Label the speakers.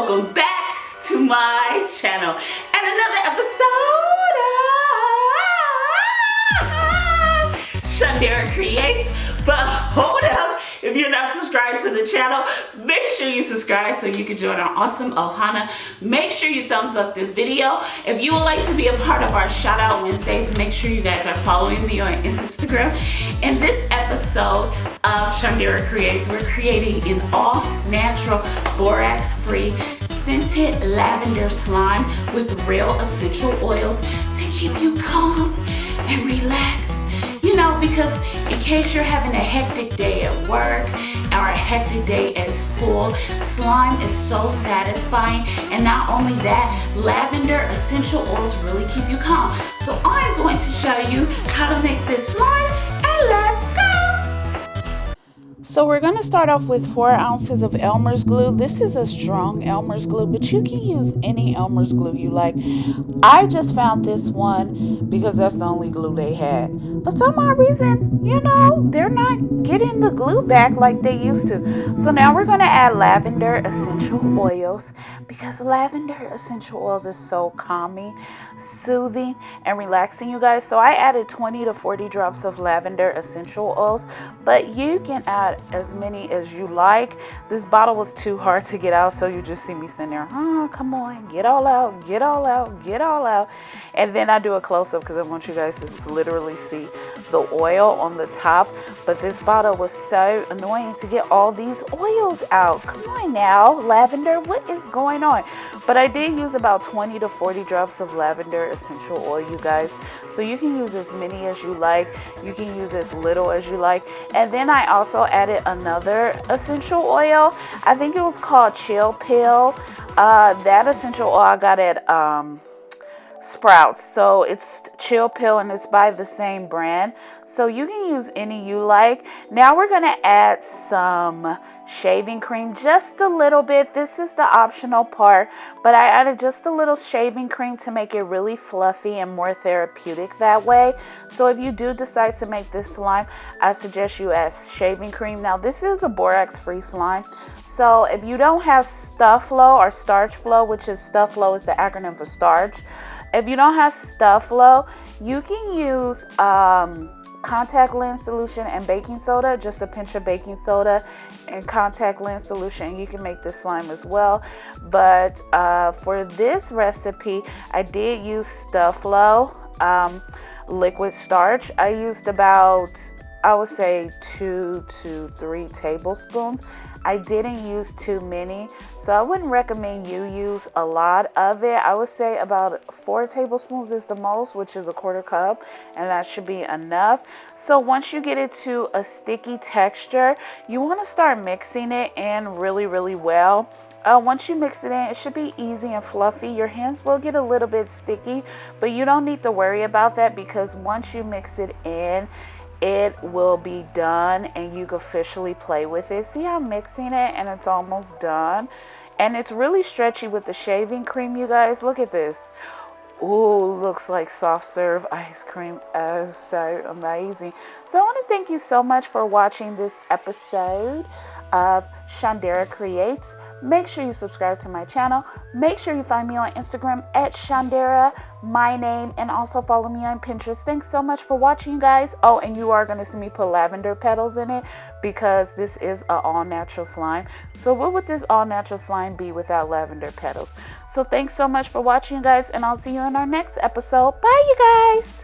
Speaker 1: welcome back to my channel and another episode of Shundara Creates. But hold up, if you're not subscribed to the channel, make sure you subscribe so you can join our awesome Ohana. Make sure you thumbs up this video. If you would like to be a part of our shout out Wednesdays, make sure you guys are following me on Instagram. In this episode of Shundara Creates, we're creating an all natural, borax free, scented lavender slime with real essential oils to keep you calm and relaxed. You know, because in case you're having a hectic day at work or a hectic day at school, slime is so satisfying. And not only that, lavender essential oils really keep you calm. So I'm going to show you how to make this slime, and let's go! So we're going to start off with 4 ounces of Elmer's glue. This is a strong Elmer's glue, but you can use any Elmer's glue you like. I just found this one because that's the only glue they had. For some odd reason, you know, they're not getting the glue back like they used to. So now we're going to add lavender essential oils because lavender essential oils is so calming, soothing, and relaxing, you guys. So I added 20 to 40 drops of lavender essential oils, but you can add as many as you like. This bottle was too hard to get out, so you just see me sitting there, oh, come on, get all out, get all out, get all out. And then I do a close-up because I want you guys to literally see the oil on the top. But this bottle was so annoying to get all these oils out. Come on now, lavender, what is going on? But I did use about 20 to 40 drops of lavender essential oil, you guys. So you can use as many as you like. You can use as little as you like. And then I also added another essential oil. I think it was called Chill Pill. That essential oil I got at Sprouts. So it's Chill Pill and it's by the same brand. So you can use any you like. Now we're going to add some shaving cream, just a little bit. This is the optional part, but I added just a little shaving cream to make it really fluffy and more therapeutic that way. So if you do decide to make this slime, I suggest you add shaving cream. Now this is a borax free slime, so if you don't have stuff flow or starch flow, which is stuff flow is the acronym for starch, if you don't have stuff flow, you can use contact lens solution and baking soda, just a pinch of baking soda and contact lens solution. You can make this slime as well, but for this recipe I did use stuff flow liquid starch. I used about, I would say 2 to 3 tablespoons. I didn't use too many, so I wouldn't recommend you use a lot of it. I would say about 4 tablespoons is the most, which is a 1/4 cup, and that should be enough. So once you get it to a sticky texture, you want to start mixing it in really, really well. Once you mix it in, it should be easy and fluffy. Your hands will get a little bit sticky, but you don't need to worry about that because once you mix it in, it will be done and you can officially play with it. See how I'm mixing it and it's almost done, and it's really stretchy with the shaving cream, you guys. Look at this. Ooh, looks like soft serve ice cream. Oh, so amazing. So I want to thank you so much for watching this episode of Shundara Creates. Make sure you subscribe to my channel. Make sure you find me on Instagram at Shundara, my name, and also follow me on Pinterest. Thanks so much for watching, guys. Oh, and you are going to see me put lavender petals in it because this is an all-natural slime. So what would this all-natural slime be without lavender petals? So thanks so much for watching, guys, and I'll see you in our next episode. Bye, you guys.